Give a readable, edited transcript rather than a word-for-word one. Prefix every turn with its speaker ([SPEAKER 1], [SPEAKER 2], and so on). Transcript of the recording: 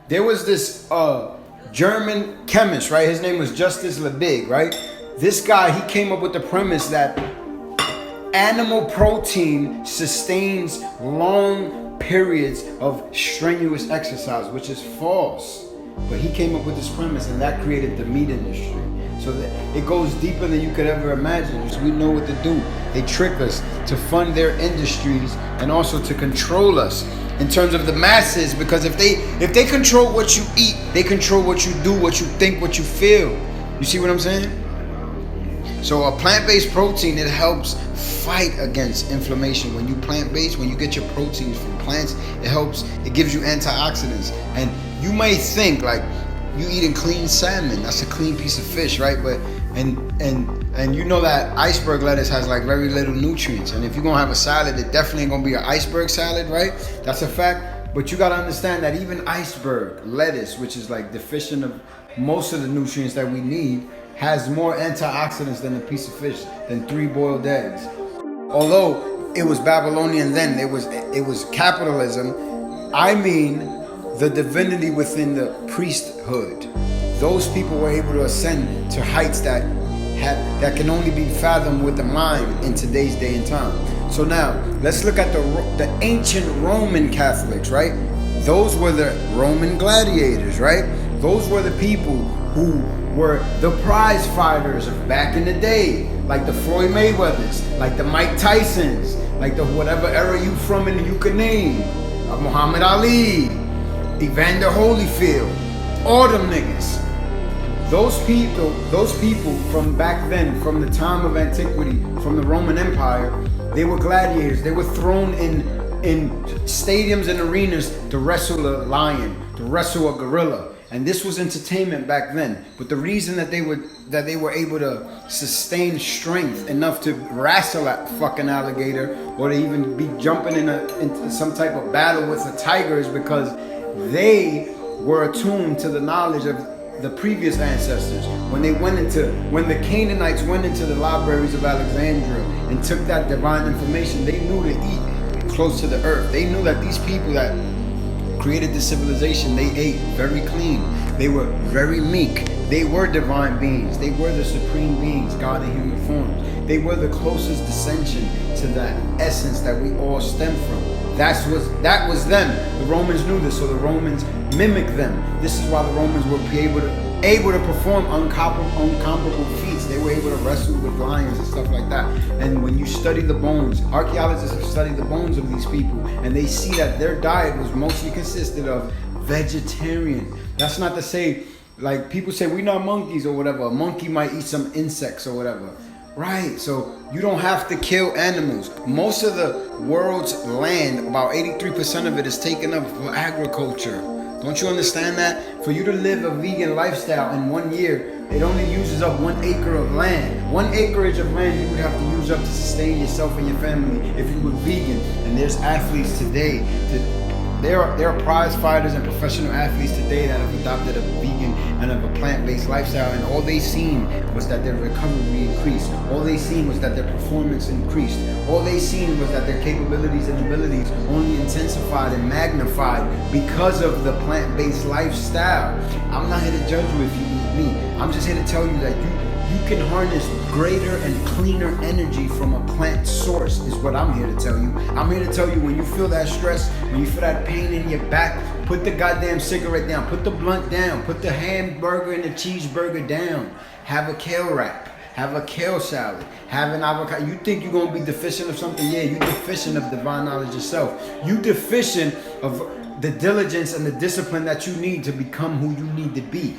[SPEAKER 1] There was this German chemist, right? His name was Justus Liebig, right? This guy, he came up with the premise that animal protein sustains long periods of strenuous exercise, which is false. But he came up with this premise, and that created the meat industry. So that it goes deeper than you could ever imagine. We know what to do. They trick us to fund their industries and also to control us in terms of the masses. Because if they control what you eat, they control what you do, what you think, what you feel. You see what I'm saying? So a plant-based protein, it helps fight against inflammation. When you plant-based, when you get your proteins from plants, it gives you antioxidants. And you may think like you eating clean salmon, that's a clean piece of fish, right? But and you know that iceberg lettuce has like very little nutrients. And if you're gonna have a salad, it definitely ain't gonna be an iceberg salad, right? That's a fact. But you gotta understand that even iceberg lettuce, which is like deficient of most of the nutrients that we need, has more antioxidants than a piece of fish, than 3 boiled eggs. Although it was Babylonian then, it was capitalism. I mean the divinity within the priesthood. Those people were able to ascend to heights that can only be fathomed with the mind in today's day and time. So now let's look at the ancient Roman Catholics, right? Those were the Roman gladiators, right? Those were the people who were the prize fighters of back in the day, like the Floyd Mayweathers, like the Mike Tysons, like the whatever era you from and you could name, Muhammad Ali, Evander Holyfield, all them niggas. Those people from back then, from the time of antiquity, from the Roman Empire, they were gladiators. They were thrown in stadiums and arenas to wrestle a lion, to wrestle a gorilla. And this was entertainment back then. But the reason that they were able to sustain strength enough to wrestle a fucking alligator or to even be jumping into some type of battle with a tiger is because they were attuned to the knowledge of the previous ancestors. When the Canaanites went into the libraries of Alexandria and took that divine information, they knew to eat close to the earth. They knew that these people that created this civilization, they ate very clean. They were very meek. They were divine beings. They were the supreme beings, God in human forms. They were the closest descension to that essence that we all stem from. That was them. The Romans knew this, so the Romans mimicked them. This is why the Romans were able to perform incomparable feats. They were able to wrestle with lions and stuff like that. And when you study the bones, archaeologists have studied the bones of these people, and they see that their diet was mostly consisted of vegetarian. That's not to say, like people say, we're not monkeys or whatever. A monkey might eat some insects or whatever. Right, so you don't have to kill animals. Most of the world's land, about 83% of it is taken up for agriculture. Don't you understand that? For you to live a vegan lifestyle in 1 year, it only uses up 1 acre of land. 1 acreage of land you would have to use up to sustain yourself and your family if you were vegan. And there's athletes today, there are prize fighters and professional athletes today that have adopted a vegan and of a plant-based lifestyle, and all they seen was that their recovery increased. All they seen was that their performance increased. All they seen was that their capabilities and abilities only intensified and magnified because of the plant-based lifestyle. I'm not here to judge you if you eat meat. I'm just here to tell you that you can harness greater and cleaner energy from a plant source is what I'm here to tell you. I'm here to tell you, when you feel that stress, when you feel that pain in your back, put the goddamn cigarette down, put the blunt down, put the hamburger and the cheeseburger down, have a kale wrap, have a kale salad, have an avocado. You think you're gonna be deficient of something? Yeah, you're deficient of divine knowledge yourself. You deficient of the diligence and the discipline that you need to become who you need to be.